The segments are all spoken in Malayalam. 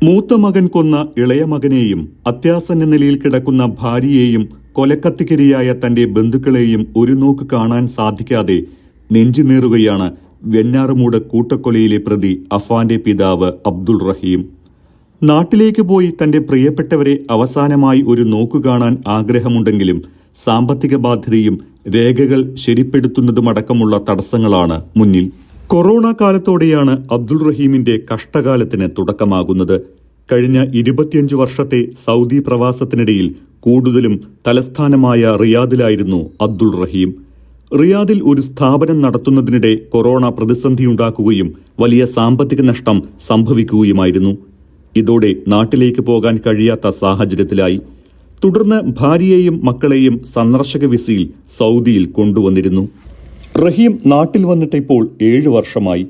മൂത്ത മകൻ കൊന്ന ഇളയ മകനെയും അത്യാസന്ന നിലയിൽ കിടക്കുന്ന ഭാര്യയെയും കൊലക്കത്തിക്കരിയായ തന്റെ ബന്ധുക്കളെയും ഒരു നോക്ക് കാണാൻ സാധിക്കാതെ നെഞ്ചുനീറുകയാണ് വെഞ്ഞാറുമൂട് കൂട്ടക്കൊലയിലെ പ്രതി അഫാന്റെ പിതാവ് അബ്ദുൾ റഹീം. നാട്ടിലേക്ക് പോയി തന്റെ പ്രിയപ്പെട്ടവരെ അവസാനമായി ഒരു നോക്കു കാണാൻ ആഗ്രഹമുണ്ടെങ്കിലും സാമ്പത്തിക ബാധ്യതയും രേഖകൾ ശരിപ്പെടുത്തുന്നതുമടക്കമുള്ള തടസ്സങ്ങളാണ് മുന്നിൽ. കൊറോണ കാലത്തോടെയാണ് അബ്ദുൾ റഹീമിന്റെ കഷ്ടകാലത്തിന് തുടക്കമാകുന്നത്. കഴിഞ്ഞ 25 വർഷത്തെ സൗദി പ്രവാസത്തിനിടയിൽ കൂടുതലും തലസ്ഥാനമായ റിയാദിലായിരുന്നു അബ്ദുൾ റഹീം. റിയാദിൽ ഒരു സ്ഥാപനം നടത്തുന്നതിനിടെ കൊറോണ പ്രതിസന്ധിയുണ്ടാക്കുകയും വലിയ സാമ്പത്തിക നഷ്ടം സംഭവിക്കുകയുമായിരുന്നു. ഇതോടെ നാട്ടിലേക്ക് പോകാൻ കഴിയാത്ത സാഹചര്യത്തിലായി. തുടർന്ന് ഭാര്യയെയും മക്കളെയും സന്ദർശക വിസയിൽ സൗദിയിൽ കൊണ്ടുവന്നിരുന്നു. റഹീം നാട്ടിൽ വന്നിട്ട് ഇപ്പോൾ 7 വർഷമായി.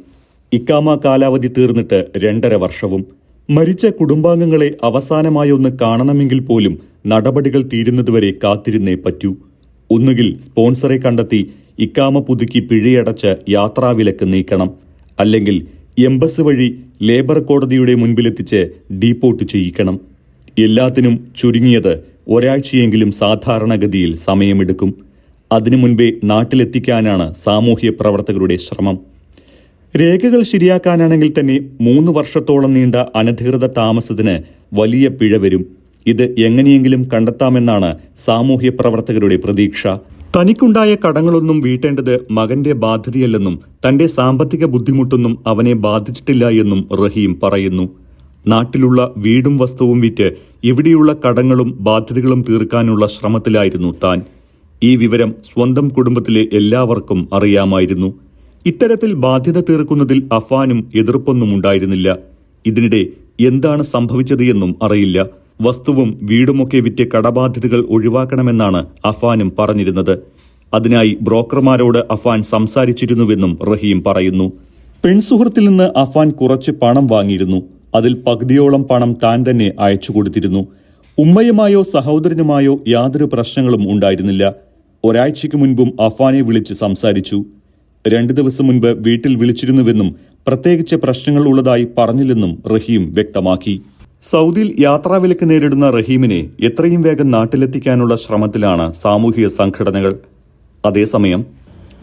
ഇക്കാമ കാലാവധി തീർന്നിട്ട് 2.5 വർഷവും. മരിച്ച കുടുംബാംഗങ്ങളെ അവസാനമായി ഒന്ന് കാണണമെങ്കിൽ പോലും നടപടികൾ തീരുന്നതുവരെ കാത്തിരുന്നേ പറ്റൂ. ഒന്നുകിൽ സ്പോൺസറെ കണ്ടെത്തി ഇക്കാമ പുതുക്കി പിഴയടച്ച് യാത്രാവിലക്ക് നീക്കണം, അല്ലെങ്കിൽ എംബസി വഴി ലേബർ കോടതിയുടെ മുൻപിലെത്തിച്ച് ഡീപ്പോർട്ട് ചെയ്യിക്കണം. എല്ലാത്തിനും ചുരുങ്ങിയത് ഒരാഴ്ചയെങ്കിലും സാധാരണഗതിയിൽ സമയമെടുക്കും. അതിനു മുൻപേ നാട്ടിലെത്തിക്കാനാണ് സാമൂഹ്യ പ്രവർത്തകരുടെ ശ്രമം. രേഖകൾ ശരിയാക്കാനാണെങ്കിൽ തന്നെ 3 വർഷത്തോളം നീണ്ട അനധികൃത താമസത്തിന് വലിയ പിഴ വരും. ഇത് എങ്ങനെയെങ്കിലും കണ്ടെത്താമെന്നാണ് സാമൂഹ്യ പ്രവർത്തകരുടെ പ്രതീക്ഷ. തനിക്കുണ്ടായ കടങ്ങളൊന്നും വീട്ടേണ്ടത് മകന്റെ ബാധ്യതയല്ലെന്നും തന്റെ സാമ്പത്തിക ബുദ്ധിമുട്ടൊന്നും അവനെ ബാധിച്ചിട്ടില്ല എന്നും റഹീം പറയുന്നു. നാട്ടിലുള്ള വീടും വസ്തുവും വിറ്റ് ഇവിടെയുള്ള കടങ്ങളും ബാധ്യതകളും തീർക്കാനുള്ള ശ്രമത്തിലായിരുന്നു താൻ. ഈ വിവരം സ്വന്തം കുടുംബത്തിലെ എല്ലാവർക്കും അറിയാമായിരുന്നു. ഇത്തരത്തിൽ ബാധ്യത തീർക്കുന്നതിൽ അഫാനും എതിർപ്പൊന്നും ഉണ്ടായിരുന്നില്ല. ഇതിനിടെ എന്താണ് സംഭവിച്ചത് എന്നും അറിയില്ല. വസ്തുവും വീടുമൊക്കെ വിറ്റ് കടബാധ്യതകൾ ഒഴിവാക്കണമെന്നാണ് അഫാനും പറഞ്ഞിരുന്നത്. അതിനായി ബ്രോക്കർമാരോട് അഫാൻ സംസാരിച്ചിരുന്നുവെന്നും റഹീം പറയുന്നു. പെൺസുഹൃത്തിൽ നിന്ന് അഫാൻ കുറച്ച് പണം വാങ്ങിയിരുന്നു. അതിൽ പകുതിയോളം പണം താൻ തന്നെ അയച്ചു കൊടുത്തിരുന്നു. ഉമ്മയുമായോ സഹോദരനുമായോ യാതൊരു പ്രശ്നങ്ങളും ഉണ്ടായിരുന്നില്ല. ഒരാഴ്ചയ്ക്ക് മുൻപും അഫാനെ വിളിച്ച് സംസാരിച്ചു. 2 ദിവസം മുൻപ് വീട്ടിൽ വിളിച്ചിരുന്നുവെന്നും പ്രത്യേകിച്ച് പ്രശ്നങ്ങൾ ഉള്ളതായി പറഞ്ഞില്ലെന്നും റഹീം വ്യക്തമാക്കി. സൗദിയിൽ യാത്രാവിലക്ക് നേരിടുന്ന റഹീമിനെ എത്രയും വേഗം നാട്ടിലെത്തിക്കാനുള്ള ശ്രമത്തിലാണ് സാമൂഹിക സംഘടനകൾ. അതേസമയം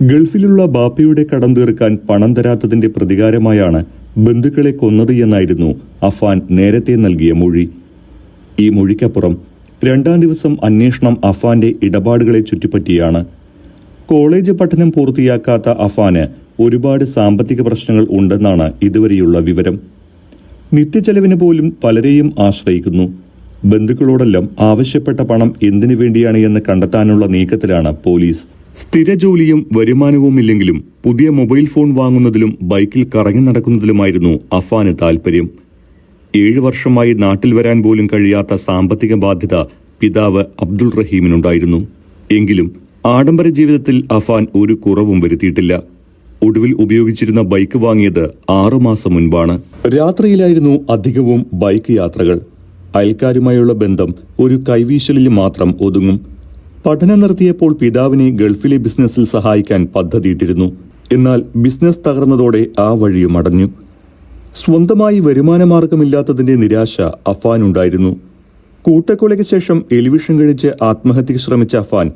ഗൾഫിലുള്ള ബാപ്പയുടെ കടം തീർക്കാൻ പണം തരാത്തതിന്റെ പ്രതികാരമായാണ് ബന്ധുക്കളെ കൊന്നത് എന്നായിരുന്നു അഫാൻ നേരത്തെ നൽകിയ മൊഴി. ഈ മൊഴിക്കപ്പുറം 2ാം ദിവസം അന്വേഷണം അഫാന്റെ ഇടപാടുകളെ ചുറ്റിപ്പറ്റിയാണ്. കോളേജ് പഠനം പൂർത്തിയാക്കാത്ത അഫാന് ഒരുപാട് സാമ്പത്തിക പ്രശ്നങ്ങൾ ഉണ്ടെന്നാണ് ഇതുവരെയുള്ള വിവരം. നിത്യച്ചെലവിന് പോലും പലരെയും ആശ്രയിക്കുന്നു. ബന്ധുക്കളോടെല്ലാം ആവശ്യപ്പെട്ട പണം എന്തിനു വേണ്ടിയാണ് എന്ന് കണ്ടെത്താനുള്ള നീക്കത്തിലാണ് പോലീസ്. സ്ഥിര ജോലിയും വരുമാനവും ഇല്ലെങ്കിലും പുതിയ മൊബൈൽ ഫോൺ വാങ്ങുന്നതിലും ബൈക്കിൽ കറങ്ങി നടക്കുന്നതിലുമായിരുന്നു അഫാന് താൽപര്യം. 7 വർഷമായി നാട്ടിൽ വരാൻ പോലും കഴിയാത്ത സാമ്പത്തിക ബാധ്യത പിതാവ് അബ്ദുൾ റഹീമിനുണ്ടായിരുന്നു. എങ്കിലും ആഡംബര ജീവിതത്തിൽ അഫാൻ ഒരു കുറവും വരുത്തിയിട്ടില്ല. ഒടുവിൽ ഉപയോഗിച്ചിരുന്ന ബൈക്ക് വാങ്ങിയത് 6 മാസം മുൻപാണ്. രാത്രിയിലായിരുന്നു അധികവും ബൈക്ക് യാത്രകൾ. അയൽക്കാരുമായുള്ള ബന്ധം ഒരു കൈവീശലിൽ മാത്രം ഒതുങ്ങും. പഠനം നിർത്തിയപ്പോൾ പിതാവിനെ ഗൾഫിലെ ബിസിനസ്സിൽ സഹായിക്കാൻ പദ്ധതിയിട്ടിരുന്നു. എന്നാൽ ബിസിനസ് തകർന്നതോടെ ആ വഴിയും അടഞ്ഞു. സ്വന്തമായി വരുമാനമാർഗമില്ലാത്തതിന്റെ നിരാശ അഫാനുണ്ടായിരുന്നു. കൂട്ടക്കൊലയ്ക്ക് ശേഷം എലിവിഷൻ കഴിച്ച് ആത്മഹത്യക്ക് ശ്രമിച്ച അഫാൻ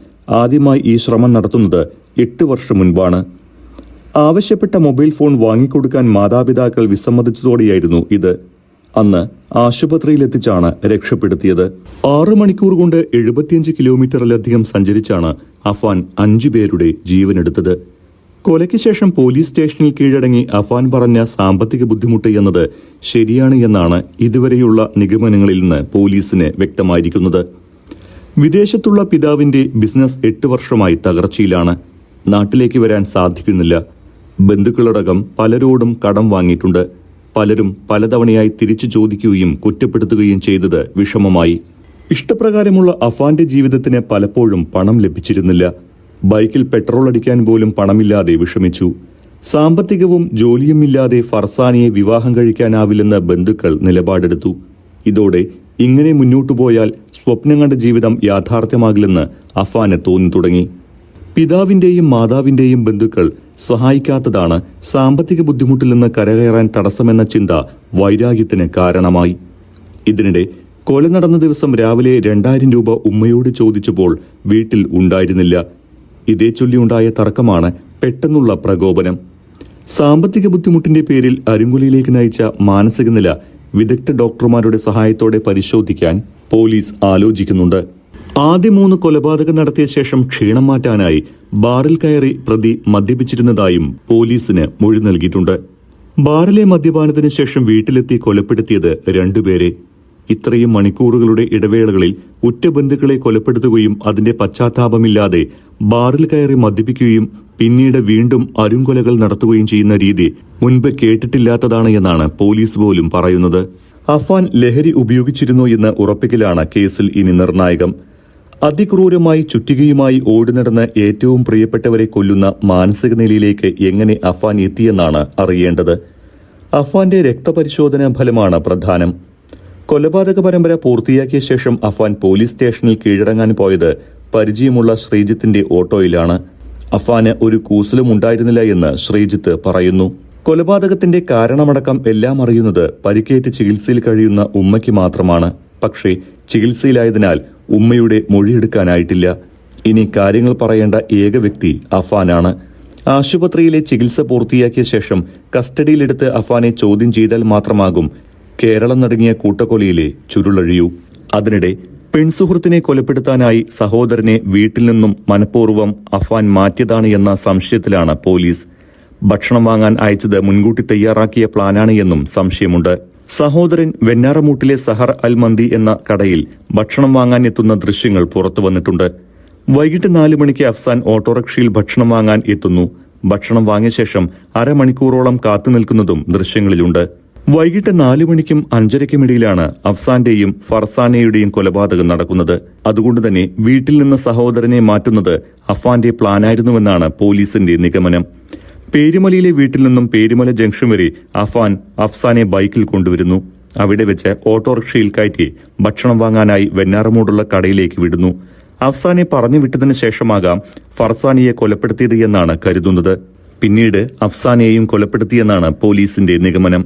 ആദ്യമായി ഈ ശ്രമം നടത്തുന്നത് 8 വർഷം മുൻപാണ്. ആവശ്യപ്പെട്ട മൊബൈൽ ഫോൺ വാങ്ങിക്കൊടുക്കാൻ മാതാപിതാക്കൾ വിസമ്മതിച്ചതോടെയായിരുന്നു ഇത്. അന്ന് ആശുപത്രിയിലെത്തിച്ചാണ് രക്ഷപ്പെടുത്തിയത്. 6 മണിക്കൂർ കൊണ്ട് 75 കിലോമീറ്ററിലധികം സഞ്ചരിച്ചാണ് അഫാൻ 5 പേരുടെ ജീവനെടുത്തത്. കൊലയ്ക്ക് ശേഷം പോലീസ് സ്റ്റേഷനിൽ കീഴടങ്ങി അഫാൻ പറഞ്ഞ സാമ്പത്തിക ബുദ്ധിമുട്ട് എന്നത് ശരിയാണ് എന്നാണ് ഇതുവരെയുള്ള നിഗമനങ്ങളിൽ നിന്ന് പോലീസിന് വ്യക്തമായിരിക്കുന്നത്. വിദേശത്തുള്ള പിതാവിന്റെ ബിസിനസ് 8 വർഷമായി തകർച്ചയിലാണ്. നാട്ടിലേക്ക് വരാൻ സാധിക്കുന്നില്ല. ബന്ധുക്കളടക്കം പലരോടും കടം വാങ്ങിയിട്ടുണ്ട്. പലരും പലതവണയായി തിരിച്ചു ചോദിക്കുകയും കുറ്റപ്പെടുത്തുകയും ചെയ്തത് വിഷമമായി. ഇഷ്ടപ്രകാരമുള്ള അഫാന്റെ ജീവിതത്തിന് പലപ്പോഴും പണം ലഭിച്ചിരുന്നില്ല. ബൈക്കിൽ പെട്രോൾ അടിക്കാൻ പോലും പണമില്ലാതെ വിഷമിച്ചു. സാമ്പത്തികവും ജോലിയുമില്ലാതെ ഫർസാനിയെ വിവാഹം കഴിക്കാനാവില്ലെന്ന് ബന്ധുക്കൾ നിലപാടെടുത്തു. ഇതോടെ ഇങ്ങനെ മുന്നോട്ടു പോയാൽ സ്വപ്നം കണ്ട ജീവിതം യാഥാർത്ഥ്യമാകില്ലെന്ന് അഫാന് തോന്നി തുടങ്ങി. പിതാവിന്റെയും മാതാവിന്റെയും ബന്ധുക്കൾ സഹായിക്കാത്തതാണ് സാമ്പത്തിക ബുദ്ധിമുട്ടിൽ നിന്ന് കരകയറാൻ തടസ്സമെന്ന ചിന്ത വൈരാഗ്യത്തിന് കാരണമായി. ഇതിനിടെ കൊല നടന്ന ദിവസം രാവിലെ 2000 രൂപ ഉമ്മയോട് ചോദിച്ചപ്പോൾ വീട്ടിൽ ഉണ്ടായിരുന്നില്ല. ഇതേ ചൊല്ലിയുണ്ടായ തർക്കമാണ് പെട്ടെന്നുള്ള പ്രകോപനം. സാമ്പത്തിക ബുദ്ധിമുട്ടിന്റെ പേരിൽ അരുങ്കുലിയിലേക്ക് നയിച്ച മാനസിക നില വിദഗ്ധ ഡോക്ടർമാരുടെ സഹായത്തോടെ പരിശോധിക്കാൻ പോലീസ് ആലോചിക്കുന്നുണ്ട്. ആദ്യ 3 കൊലപാതകം നടത്തിയ ശേഷം ക്ഷീണം മാറ്റാനായി ബാറിൽ കയറി പ്രതി മദ്യപിച്ചിരുന്നതായും പോലീസിന് മൊഴി നൽകിയിട്ടുണ്ട്. ബാറിലെ മദ്യപാനത്തിന് ശേഷം വീട്ടിലെത്തി കൊലപ്പെടുത്തിയത് 2 പേരെ. ഇത്രയും മണിക്കൂറുകളുടെ ഇടവേളകളിൽ ഉറ്റ ബന്ധുക്കളെ കൊലപ്പെടുത്തുകയും അതിന്റെ പശ്ചാത്താപമില്ലാതെ ബാറിൽ കയറി മദ്യപിക്കുകയും പിന്നീട് വീണ്ടും അരുംകൊലകൾ നടത്തുകയും ചെയ്യുന്ന രീതി മുൻപ് കേട്ടിട്ടില്ലാത്തതാണ് എന്നാണ് പോലീസ് പോലും പറയുന്നത്. അഫാൻ ലഹരി ഉപയോഗിച്ചിരുന്നോ എന്ന് ഉറപ്പിക്കലാണ് കേസിൽ ഇനി നിർണായകം. അതിക്രൂരമായി ചുറ്റികയുമായി ഓടി നടന്ന് ഏറ്റവും പ്രിയപ്പെട്ടവരെ കൊല്ലുന്ന മാനസിക നിലയിലേക്ക് എങ്ങനെ അഫാൻ എത്തിയെന്നാണ് അറിയേണ്ടത്. അഫാന്റെ രക്തപരിശോധനാ ഫലമാണ് പ്രധാനം. കൊലപാതക പരമ്പര പൂർത്തിയാക്കിയ ശേഷം അഫാൻ പോലീസ് സ്റ്റേഷനിൽ കീഴടങ്ങാൻ പോയത് പരിചയമുള്ള ശ്രീജിത്തിന്റെ ഓട്ടോയിലാണ്. അഫാന് ഒരു കൂസലും ഉണ്ടായിരുന്നില്ല എന്ന് ശ്രീജിത്ത് പറയുന്നു. കൊലപാതകത്തിന്റെ കാരണമടക്കം എല്ലാം അറിയുന്നത് പരിക്കേറ്റ് ചികിത്സയിൽ കഴിയുന്ന ഉമ്മയ്ക്ക് മാത്രമാണ്. പക്ഷേ ചികിത്സയിലായതിനാൽ ഉമ്മയുടെ മൊഴിയെടുക്കാനായിട്ടില്ല. ഇനി കാര്യങ്ങൾ പറയേണ്ട ഏക വ്യക്തി അഫാനാണ്. ആശുപത്രിയിലെ ചികിത്സ പൂർത്തിയാക്കിയ ശേഷം കസ്റ്റഡിയിലെടുത്ത് അഫാനെ ചോദ്യം ചെയ്താൽ മാത്രമാകും കേരളം നടുങ്ങിയ കൂട്ടക്കൊലയിലെ ചുരുളഴിയൂ. അതിനിടെ പെൺസുഹൃത്തിനെ കൊലപ്പെടുത്താനായി സഹോദരനെ വീട്ടിൽ നിന്നും മനഃപൂർവ്വം അഫാൻ മാറ്റിയതാണ് എന്ന സംശയത്തിലാണ് പോലീസ്. ഭക്ഷണം വാങ്ങാൻ അയച്ചത് മുൻകൂട്ടി തയ്യാറാക്കിയ പ്ലാനാണ് എന്നും സംശയമുണ്ട്. സഹോദരൻ വെഞ്ഞാറമൂട്ടിലെ സഹർ അൽ മന്തി എന്ന കടയിൽ ഭക്ഷണം വാങ്ങാൻ എത്തുന്ന ദൃശ്യങ്ങൾ പുറത്തു വന്നിട്ടുണ്ട്. വൈകിട്ട് 4 മണിക്ക് അഫ്സാൻ ഓട്ടോറിക്ഷയിൽ ഭക്ഷണം വാങ്ങാൻ എത്തുന്നു. ഭക്ഷണം വാങ്ങിയ ശേഷം അരമണിക്കൂറോളം കാത്തുനിൽക്കുന്നതും ദൃശ്യങ്ങളിലുണ്ട്. വൈകിട്ട് 4 മണിക്കും 5:30-ക്കുമിടയിലാണ് അഫ്സാന്റെയും ഫർസാനയുടെയും കൊലപാതകം നടക്കുന്നത്. അതുകൊണ്ട് തന്നെ വീട്ടിൽ നിന്ന് സഹോദരനെ മാറ്റുന്നത് അഫാന്റെ പ്ലാനായിരുന്നുവെന്നാണ് പോലീസിന്റെ നിഗമനം. പേരുമലയിലെ വീട്ടിൽ നിന്നും പേരുമല ജംഗ്ഷൻ വരെ അഫാൻ അഫ്സാനെ ബൈക്കിൽ കൊണ്ടുവരുന്നു. അവിടെ വെച്ച് ഓട്ടോറിക്ഷയിൽ കയറ്റി ഭക്ഷണം വാങ്ങാനായി വെഞ്ഞാറമൂടുള്ള കടയിലേക്ക് വിടുന്നു. അഫ്സാനെ പറഞ്ഞു വിട്ടതിന് ശേഷമാകാം ഫർസാനയെ കൊലപ്പെടുത്തിയത് എന്നാണ് കരുതുന്നത്. പിന്നീട് അഫ്സാനെയും കൊലപ്പെടുത്തിയെന്നാണ് പോലീസിന്റെ നിഗമനം.